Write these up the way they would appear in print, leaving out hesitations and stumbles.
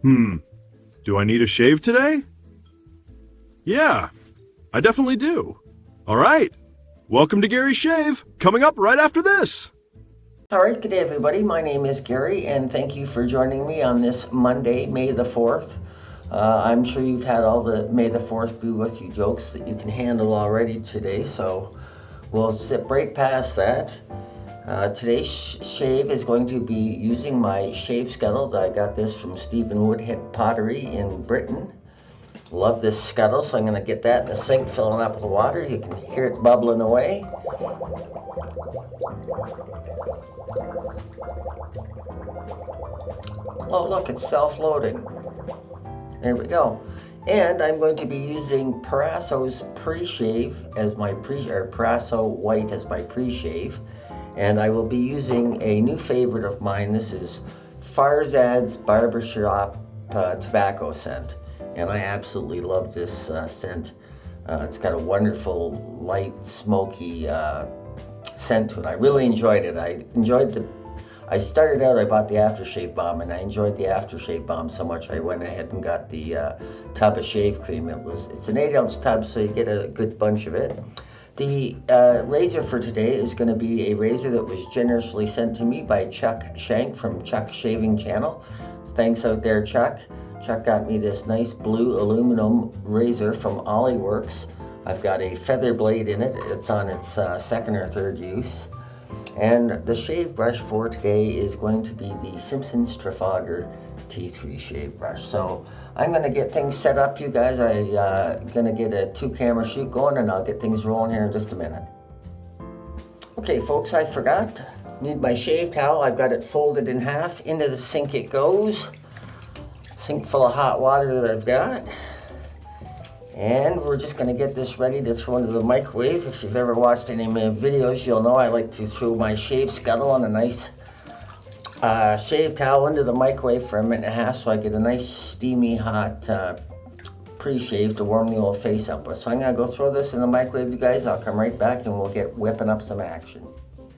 Do I need a shave today? Yeah, I definitely do. All right, welcome to Gary's Shave, coming up right after this. All right, good day everybody. My name is Gary and thank you for joining me on this Monday, May the 4th. I'm sure you've had all the May the 4th be with you jokes that you can handle already today, so we'll zip right past that. Today's shave is going to be using my shave scuttle. I got this from Stephen Woodhead Pottery in Britain. Love this scuttle, so I'm going to get that in the sink filling up with water. You can hear it bubbling away. Oh look, it's self-loading. There we go. And I'm going to be using Parasso's pre-shave as my Parasso White as my pre-shave. And I will be using a new favorite of mine. This is Farzads Barbershop Tobacco Scent. And I absolutely love this scent. It's got a wonderful, light, smoky scent to it. I really enjoyed it. I started out, I bought the aftershave balm, and I enjoyed the aftershave balm so much I went ahead and got the tub of shave cream. It's an 8-ounce tub, so you get a good bunch of it. The razor for today is going to be a razor that was generously sent to me by Chuck Shank from Chuck Shaving Channel. Thanks out there, Chuck. Chuck got me this nice blue aluminum razor from Oliworks. I've got a feather blade in it. It's on its second or third use. And the shave brush for today is going to be the Simpson's Trafalgar T3 shave brush. So I'm going to get things set up, you guys. I'm going to get a 2-camera shoot going, and I'll get things rolling here in just a minute. Okay, folks, I forgot. Need my shave towel. I've got it folded in half. Into the sink it goes. Sink full of hot water that I've got. And we're just going to get this ready to throw into the microwave. If you've ever watched any of my videos, you'll know I like to throw my shave scuttle on a nice shave towel into the microwave for 1.5 minutes so I get a nice steamy hot pre-shave to warm the old face up with. So I'm going to go throw this in the microwave, you guys. I'll come right back and we'll get whipping up some action.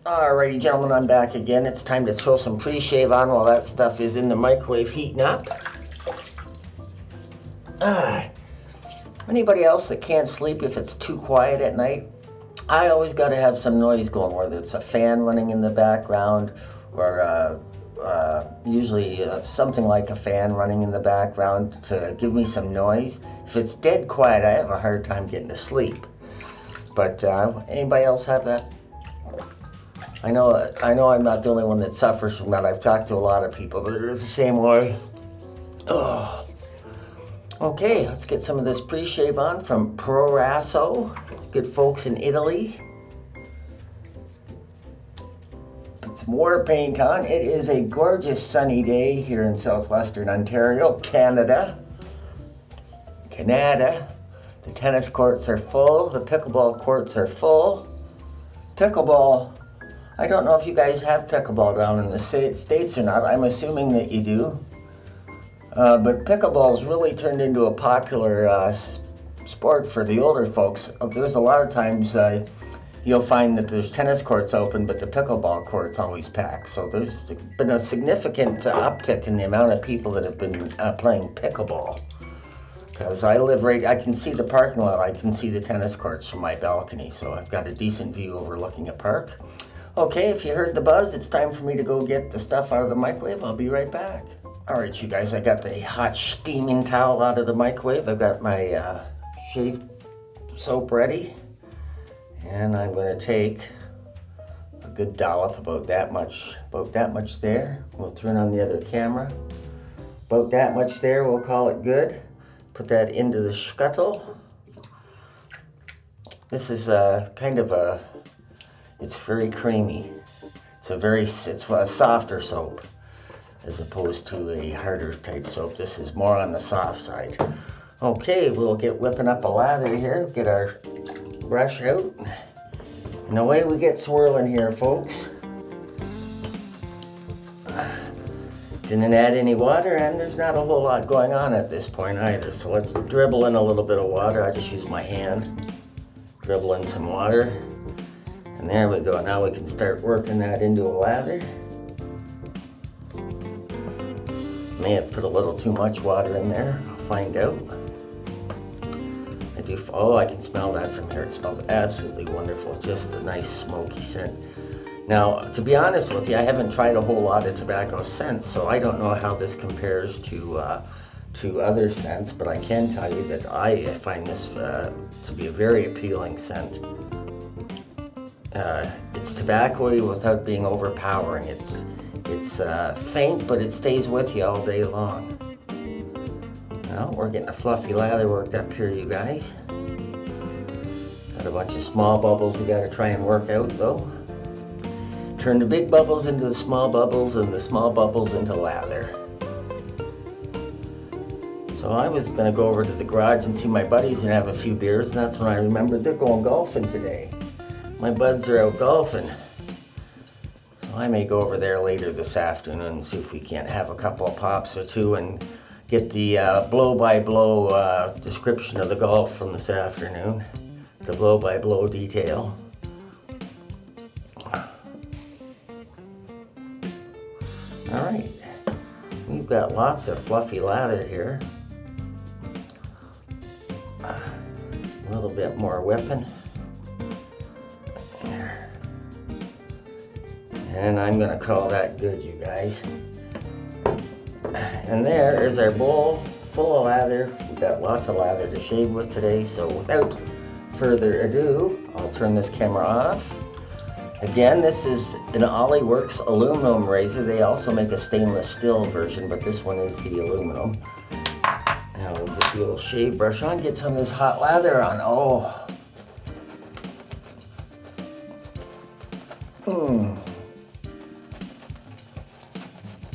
Alrighty, gentlemen, I'm back again. It's time to throw some pre-shave on while that stuff is in the microwave heating up. Anybody else that can't sleep if it's too quiet at night? I always got to have some noise going, whether it's a fan running in the background or usually something like a fan running in the background to give me some noise. If it's dead quiet, I have a hard time getting to sleep. But anybody else have that? I know I'm not the only one that suffers from that. I've talked to a lot of people that are the same way. Oh. Okay, let's get some of this pre-shave on from Parasso. Good folks in Italy. Put some more paint on. It is a gorgeous sunny day here in southwestern Ontario, Canada. The tennis courts are full. The pickleball courts are full. Pickleball. I don't know if you guys have pickleball down in the States or not. I'm assuming that you do. But pickleball's really turned into a popular sport for the older folks. There's a lot of times you'll find that there's tennis courts open, but the pickleball court's always packed. So there's been a significant uptick in the amount of people that have been playing pickleball. Because I can see the parking lot, I can see the tennis courts from my balcony, so I've got a decent view overlooking a park. Okay, if you heard the buzz, it's time for me to go get the stuff out of the microwave. I'll be right back. Alright, you guys, I got the hot steaming towel out of the microwave. I've got my shave soap ready. And I'm going to take a good dollop, about that much there. We'll turn on the other camera. About that much there, we'll call it good. Put that into the scuttle. This is it's very creamy. It's a softer soap as opposed to a harder type soap. This is more on the soft side. Okay, we'll get whipping up a lather here, get our brush out. And away we get swirling here, folks. Didn't add any water, and there's not a whole lot going on at this point either. So let's dribble in a little bit of water. I just use my hand. Dribble in some water. And there we go. Now we can start working that into a lather. May have put a little too much water in there. I'll find out. Oh, I can smell that from here. It smells absolutely wonderful. Just a nice smoky scent. Now, to be honest with you, I haven't tried a whole lot of tobacco scents, so I don't know how this compares to other scents, but I can tell you that I find this to be a very appealing scent. It's tobacco-y without being overpowering. It's faint, but it stays with you all day long. Well, we're getting a fluffy lather worked up here, you guys. Got a bunch of small bubbles we gotta try and work out, though. Turn the big bubbles into the small bubbles and the small bubbles into lather. So I was gonna go over to the garage and see my buddies and have a few beers, and that's when I remembered they're going golfing today. My buds are out golfing. So I may go over there later this afternoon and see if we can't have a couple of pops or two and get the blow-by-blow description of the golf from this afternoon. The blow-by-blow detail. All right, we've got lots of fluffy lather here. A little bit more whipping. There. And I'm gonna call that good, you guys. And there is our bowl full of lather. We've got lots of lather to shave with today, so without further ado, I'll turn this camera off. Again, this is an Oliworks aluminum razor. They also make a stainless steel version, but this one is the aluminum. Now we'll get the old shave brush on, get some of this hot lather on. Oh.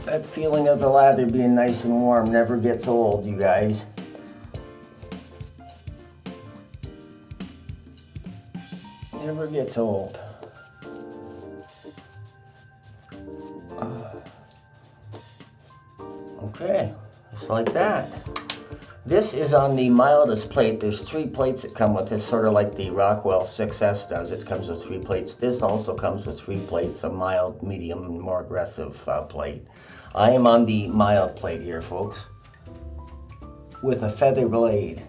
That feeling of the lather being nice and warm never gets old, you guys. Never gets old. Okay, just like that. This is on the mildest plate. There's 3 plates that come with this, sort of like the Rockwell 6S does. It comes with 3 plates. This also comes with 3 plates, a mild, medium, and more aggressive plate. I am on the mild plate here, folks, with a feather blade.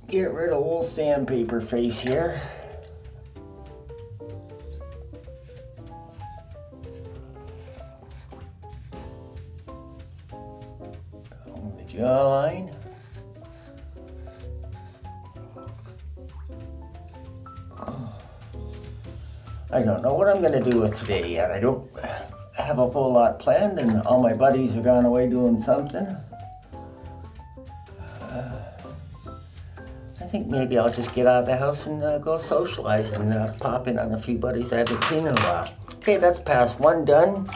Get rid of old sandpaper face here. On the jawline. I don't know what I'm going to do with today yet. I don't have a whole lot planned, and all my buddies are gone away doing something. I think maybe I'll just get out of the house and go socialize and pop in on a few buddies I haven't seen in a while. Okay, that's pass 1 done.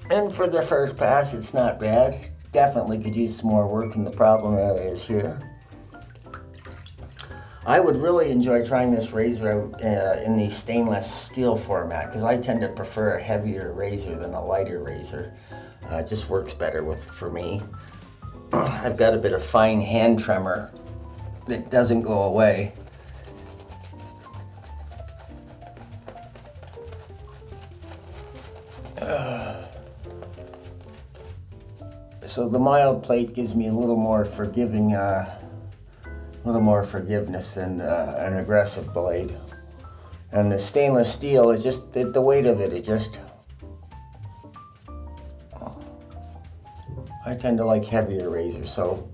And for the first pass, it's not bad. Definitely could use some more work in the problem areas here. I would really enjoy trying this razor out in the stainless steel format, because I tend to prefer a heavier razor than a lighter razor. It just works better for me. I've got a bit of fine hand tremor that doesn't go away. So the mild plate gives me a little more forgiving, forgiveness than an aggressive blade. And the stainless steel is just the weight of it. I tend to like heavier razors, so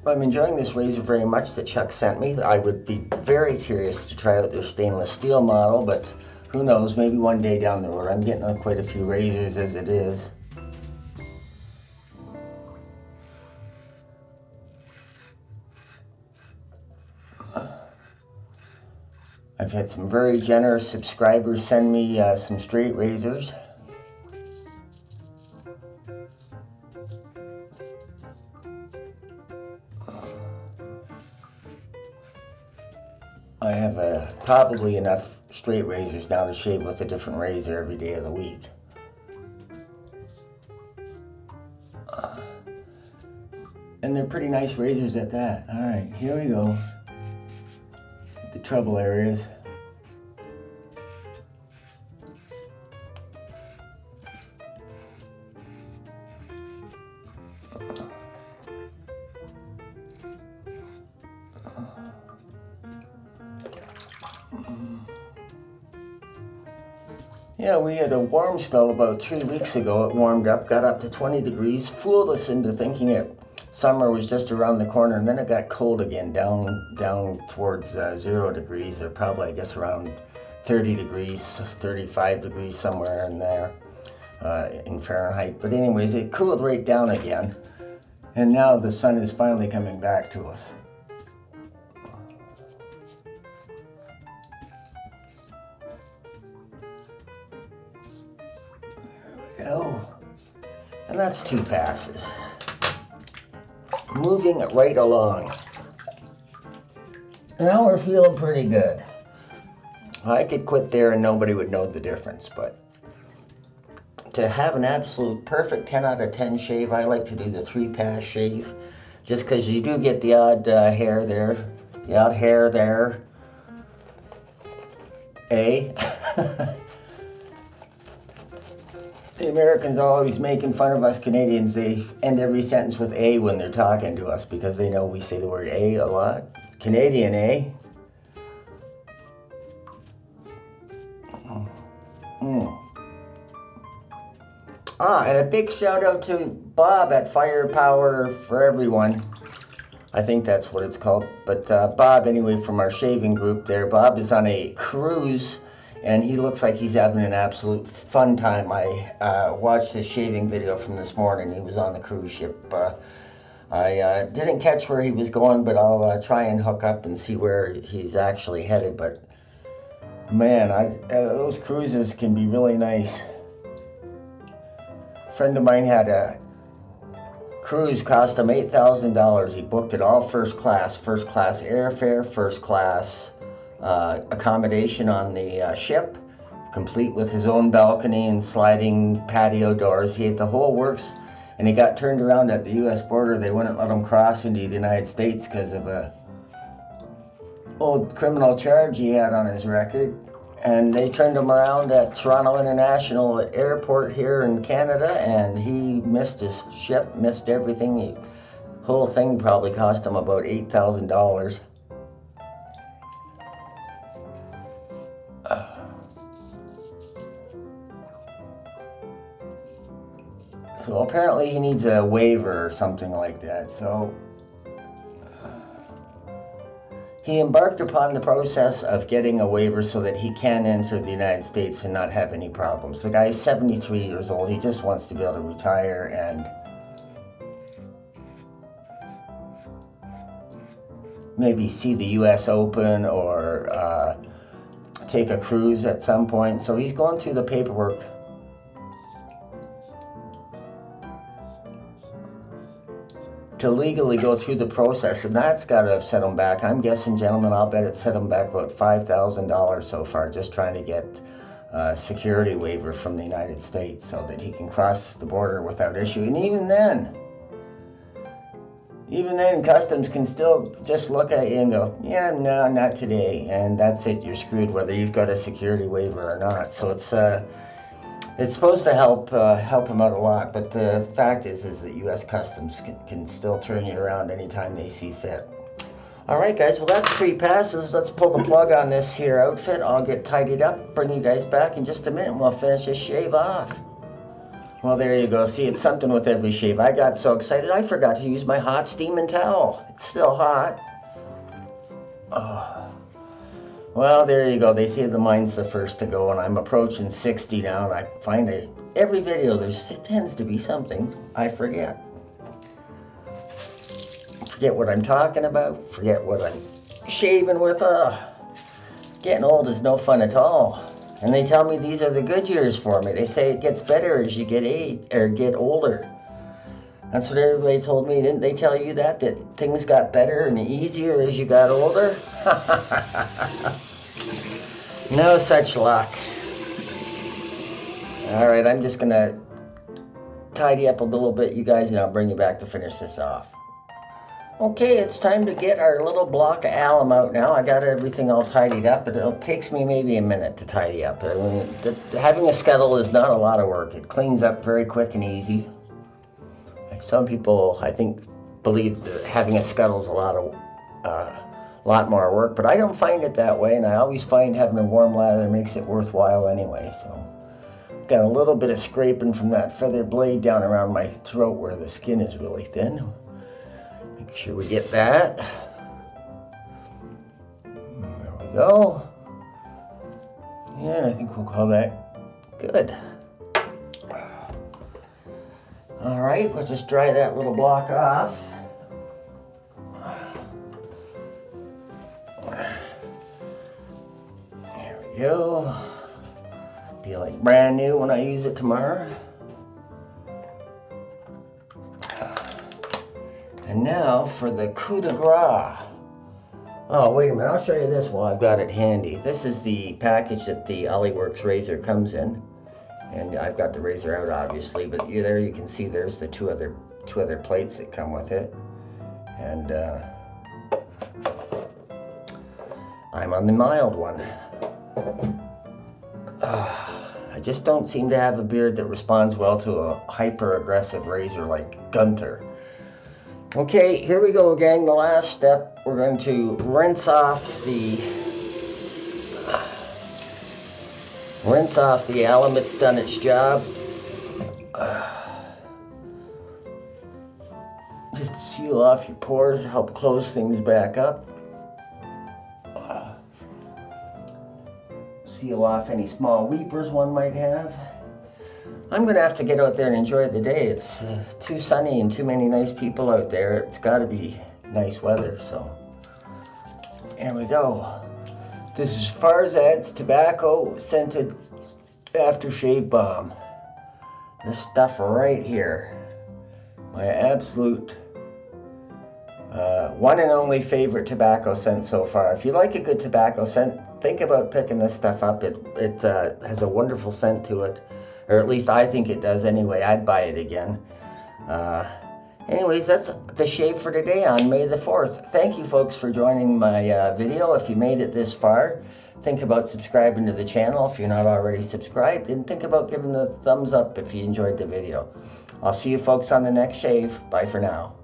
I'm enjoying this razor very much that Chuck sent me. I would be very curious to try out their stainless steel model, but who knows, maybe one day down the road. I'm getting on quite a few razors as it is. I've had some very generous subscribers send me some straight razors. I have probably enough straight razors now to shave with a different razor every day of the week. And they're pretty nice razors at that. All right, here we go. The trouble areas. Yeah, we had a warm spell about 3 weeks ago. It warmed up, got up to 20 degrees, fooled us into thinking summer was just around the corner, and then it got cold again, down towards 0 degrees, or probably, I guess, around 30 degrees, 35 degrees, somewhere in there, in Fahrenheit. But anyways, it cooled right down again, and now the sun is finally coming back to us. Oh, and that's 2 passes. Moving right along. Now we're feeling pretty good. I could quit there and nobody would know the difference, but to have an absolute perfect 10 out of 10 shave, I like to do the 3-pass shave, just because you do get the odd hair there, eh? The Americans are always making fun of us Canadians. They end every sentence with A when they're talking to us because they know we say the word A a lot. Canadian, eh? And a big shout out to Bob at Firepower for Everyone. I think that's what it's called. But Bob, anyway, from our shaving group there. Bob is on a cruise, and he looks like he's having an absolute fun time. I watched his shaving video from this morning. He was on the cruise ship. I didn't catch where he was going, but I'll try and hook up and see where he's actually headed. But man, those cruises can be really nice. A friend of mine had a cruise, cost him $8,000. He booked it all first class airfare, first class accommodation on the ship, complete with his own balcony and sliding patio doors. He had the whole works, and he got turned around at the U.S. border. They wouldn't let him cross into the United States because of a old criminal charge he had on his record. And they turned him around at Toronto International Airport here in Canada, and he missed his ship, missed everything. The whole thing probably cost him about $8,000. So apparently he needs a waiver or something like that. So he embarked upon the process of getting a waiver so that he can enter the United States and not have any problems. The guy's 73 years old. He just wants to be able to retire and maybe see the U.S. Open or take a cruise at some point. So he's going through the paperwork. To legally go through the process, and that's got to have set him back. I'm guessing, gentlemen, I'll bet it set him back about $5,000 so far, just trying to get a security waiver from the United States so that he can cross the border without issue. And even then, customs can still just look at you and go, yeah, no, not today. And that's it, you're screwed whether you've got a security waiver or not. So it's supposed to help him out a lot, but the fact is that U.S. Customs can still turn you around anytime they see fit. All right, guys, well, that's 3 passes. Let's pull the plug on this here outfit. I'll get tidied up, bring you guys back in just a minute, and we'll finish this shave off. Well, there you go. See, it's something with every shave. I got so excited, I forgot to use my hot steaming towel. It's still hot. Oh. Well, there you go. They say the mind's the first to go, and I'm approaching 60 now, and I find every video there tends to be something I forget. Forget what I'm talking about. Forget what I'm shaving with. Getting old is no fun at all. And they tell me these are the good years for me. They say it gets better as you get older. That's what everybody told me. Didn't they tell you that things got better and easier as you got older? No such luck. All right, I'm just gonna tidy up a little bit, you guys, and I'll bring you back to finish this off. Okay, it's time to get our little block of alum out now. I got everything all tidied up, but it takes me maybe a minute to tidy up. I mean, having a scuttle is not a lot of work. It cleans up very quick and easy. Some people, I think, believe that having a scuttle is a lot more work, but I don't find it that way, and I always find having a warm lather makes it worthwhile anyway. So, got a little bit of scraping from that feather blade down around my throat where the skin is really thin. Make sure we get that. There we go. And I think we'll call that good. All right, let's just dry that little block off. There we go. Be like brand new when I use it tomorrow. And now for the coup de grace. Oh, wait a minute, I'll show you this while I've got it handy. This is the package that the Oliworks razor comes in. And I've got the razor out, obviously, but there you can see there's the two other plates that come with it. And I'm on the mild one. I just don't seem to have a beard that responds well to a hyper-aggressive razor like Gunther. Okay, here we go again. The last step, we're going to rinse off the alum. It's done its job. Just to seal off your pores, help close things back up. Seal off any small weepers one might have. I'm going to have to get out there and enjoy the day. It's too sunny and too many nice people out there. It's got to be nice weather, so here we go. This is Farzads tobacco scented aftershave balm. This stuff right here, my absolute one and only favorite tobacco scent so far. If you like a good tobacco scent, think about picking this stuff up. It has a wonderful scent to it. Or at least I think it does anyway. I'd buy it again. Anyways, that's the shave for today on May the 4th. Thank you folks for joining my video. If you made it this far, think about subscribing to the channel if you're not already subscribed. And think about giving the thumbs up if you enjoyed the video. I'll see you folks on the next shave. Bye for now.